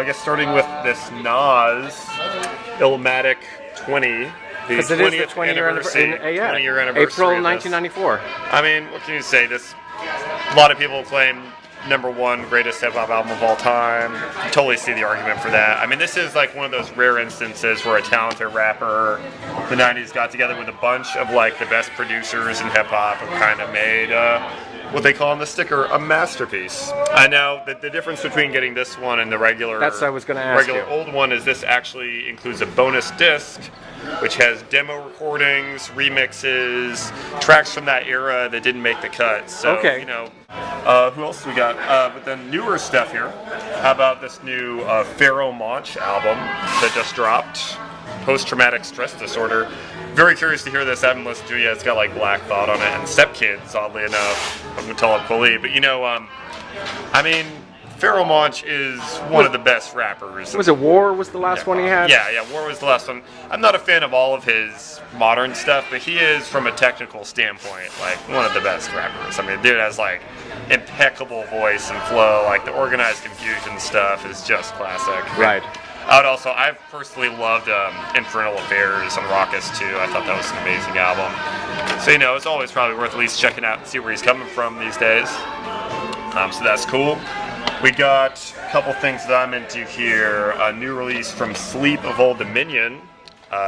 I guess starting with this Nas Illmatic 20. Because it is the 20-year anniversary. 20-year anniversary. April 1994. I mean, what can you say? This, a lot of people claim #1 greatest hip hop album of all time. You totally see the argument for that. I mean, this is like one of those rare instances where a talented rapper, the '90s, got together with a bunch of like the best producers in hip hop and kind of made what they call on the sticker a masterpiece. I know that the difference between getting this one and the regular, that's what I was going to ask regular you. old one is this actually includes a bonus disc, which has demo recordings, remixes, tracks from that era that didn't make the cut. So, okay. You know, who else we got? But then newer stuff here. How about this new Pharoah Monch album that just dropped? Post-traumatic stress disorder. Very curious to hear this. I haven't listened to it yet. It's got like Black Thought on it and Step Kids, oddly enough, from Talib Kweli. But you know, I mean, Pharoah Monch is one of the best rappers. Was it War was the last one he had? Yeah, War was the last one. I'm not a fan of all of his modern stuff, but he is, from a technical standpoint, like one of the best rappers. I mean, the dude has like impeccable voice and flow. Like the Organized Confusion stuff is just classic. Right. I've personally loved Infernal Affairs and Raucous too. I thought that was an amazing album. So, you know, it's always probably worth at least checking out and see where he's coming from these days. So that's cool. We got a couple things that I'm into here. A new release from Sleep of Old Dominion.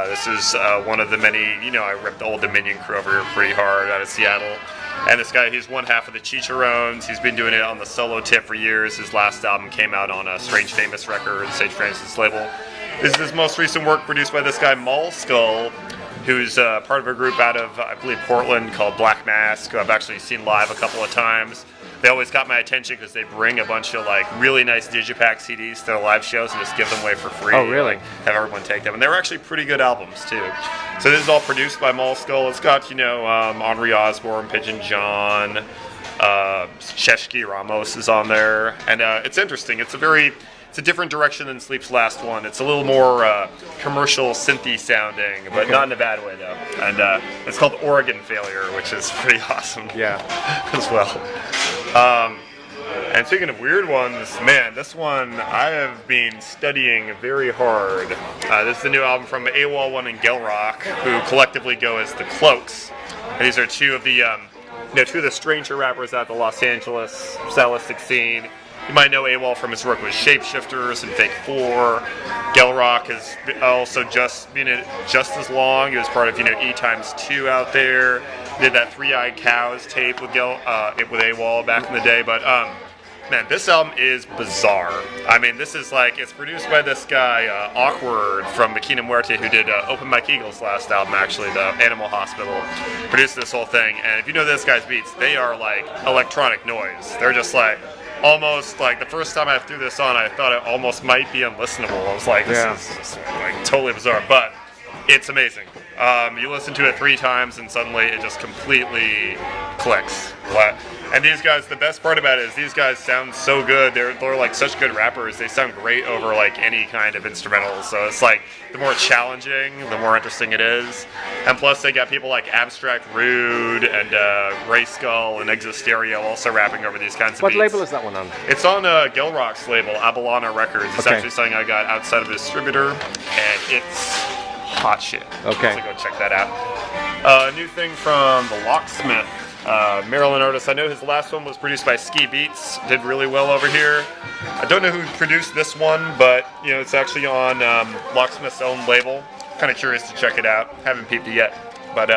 This is one of the many, you know, I ripped the Old Dominion crew over here pretty hard out of Seattle. And this guy, he's one half of the Chicharrones. He's been doing it on the solo tip for years. His last album came out on Strange Famous Records, Sage Francis label. This is his most recent work produced by this guy, Mall Skull, who's part of a group out of, I believe, Portland called Black Mask, who I've actually seen live a couple of times. They always got my attention because they bring a bunch of like really nice digipack CDs to their live shows and just give them away for free. Oh, really? Like, have everyone take them. And they're actually pretty good albums, too. So this is all produced by Mall Skull. It's got, you know, Henri Osborne, Pigeon John, Cheshki Ramos is on there. And it's interesting. It's a different direction than Sleep's last one. It's a little more commercial synthy sounding, but not in a bad way though. And it's called Oregon Failure, which is pretty awesome. Yeah. As well. And speaking of weird ones, man, this one I have been studying very hard. This is the new album from AWOL1 and Gelrock, who collectively go as the Cloaks. And these are two of the stranger rappers at the Los Angeles stylistic scene. You might know AWOL from his work with Shapeshifters and Fake 4. Gelrock has also been in it just as long. He was part of, E Times 2 out there. He did that Three Eyed Cows tape with AWOL back in the day. But man, this album is bizarre. I mean, this is like, it's produced by this guy, Awkward from Makina Muerte, who did Open Mike Eagle's last album, actually, the Animal Hospital. Produced this whole thing. And if you know this guy's beats, they are like electronic noise. They're just like, almost like the first time I threw this on, I thought it almost might be unlistenable. I was like, this is like totally bizarre, but it's amazing. You listen to it 3 times and suddenly it just completely clicks. And these guys, the best part about it is these guys sound so good. They're like such good rappers. They sound great over like any kind of instrumental. So it's like the more challenging, the more interesting it is. And plus they got people like Abstract Rude and Ray Skull and Existerio also rapping over these kinds of beats. What label is that one on? It's on Gelrock's label, Abalana Records. It's actually something I got outside of a distributor, and it's hot shit. Okay. So go check that out. A new thing from The Locksmith. Maryland artist. I know his last one was produced by Ski Beats. Did really well over here. I don't know who produced this one, but it's actually on Locksmith's own label. Kind of curious to check it out. Haven't peeped it yet, but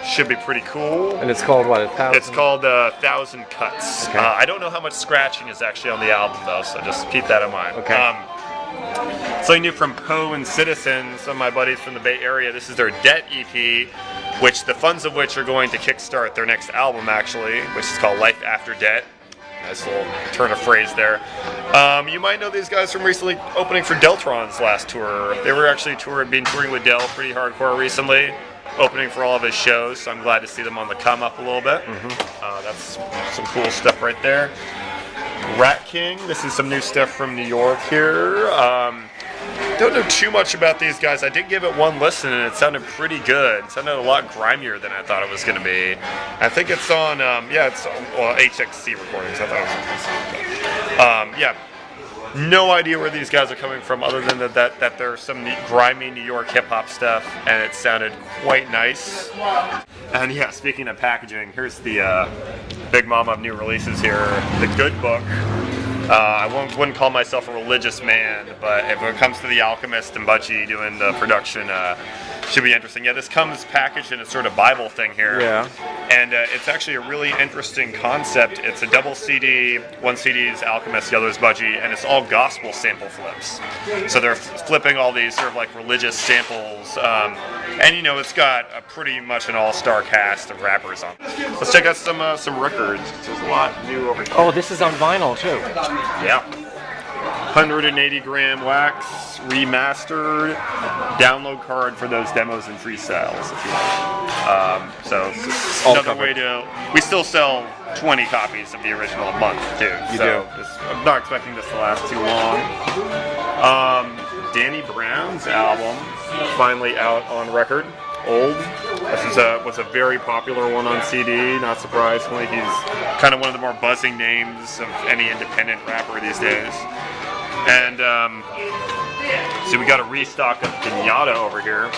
should be pretty cool. And it's called what? 1,000? It's called 1,000 Cuts. Okay. I don't know how much scratching is actually on the album though, so just keep that in mind. Okay. Something new from Poe and Citizen, some of my buddies from the Bay Area. This is their Debt EP, which the funds of which are going to kickstart their next album, actually, which is called Life After Debt. Nice little turn of phrase there. You might know these guys from recently opening for Deltron's last tour. They were actually been touring with Del pretty hardcore recently, opening for all of his shows, so I'm glad to see them on the come up a little bit. That's some cool stuff right there. Rat King, this is some new stuff from New York here. Don't know too much about these guys. I did give it one listen and it sounded pretty good. It sounded a lot grimier than I thought it was going to be. I think it's on, it's on HXC recordings. I thought it was on No idea where these guys are coming from, other than that there's some grimy New York hip hop stuff, and it sounded quite nice. And yeah, speaking of packaging, here's the big mama of new releases here, the Good Book. I wouldn't call myself a religious man, but if it comes to the Alchemist and Budgie doing the production, should be interesting. Yeah, this comes packaged in a sort of Bible thing here. Yeah. And it's actually a really interesting concept. It's a double CD. One CD is Alchemist, the other is Budgie, and it's all gospel sample flips. So they're flipping all these sort of like religious samples. And you know, it's got pretty much an all-star cast of rappers on it. Let's check out some records. There's a lot new over here. Oh, this is on vinyl too. Yeah. 180 gram wax, remastered, download card for those demos and freestyles if you want. So it's another way to. We still sell 20 copies of the original a month too. You so do. I'm not expecting this to last too long. Danny Brown's album finally out on record. Old. This was a very popular one on CD, not surprisingly. He's kind of one of the more buzzing names of any independent rapper these days. And so we got a restock of Pinata over here.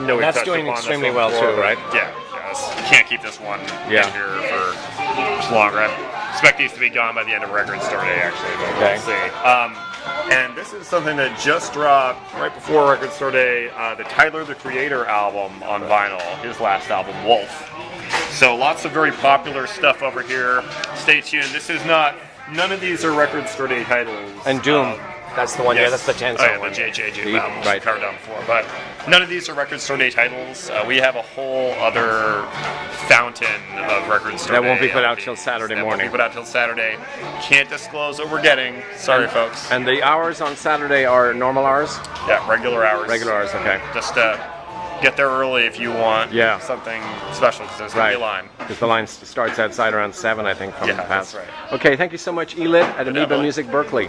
No, that's doing extremely well too, right? Yeah. You can't keep this one in here for much longer. I expect these to be gone by the end of record store day, actually, but we'll see. And this is something that just dropped right before record store day, the Tyler, the Creator album on vinyl, his last album, Wolf. So lots of very popular stuff over here. Stay tuned. This is not, none of these are record store day titles. And Doom, that's the one, yes. yeah, that's the 10 song one. The JJ album, right. covered on before. But none of these are record store day titles. We have a whole other fountain of record store that day won't be put out LPs. till Saturday That morning. won't be put out till Saturday. Can't disclose what we're getting. Sorry, folks. And the hours on Saturday are normal hours? Yeah, regular hours. Regular hours, okay. Just get there early if you want something special, because there's going to be a line. Because the line starts outside around 7, I think, from the past. That's right. Okay, thank you so much, Elid, at Amoeba Billy. Music Berkeley.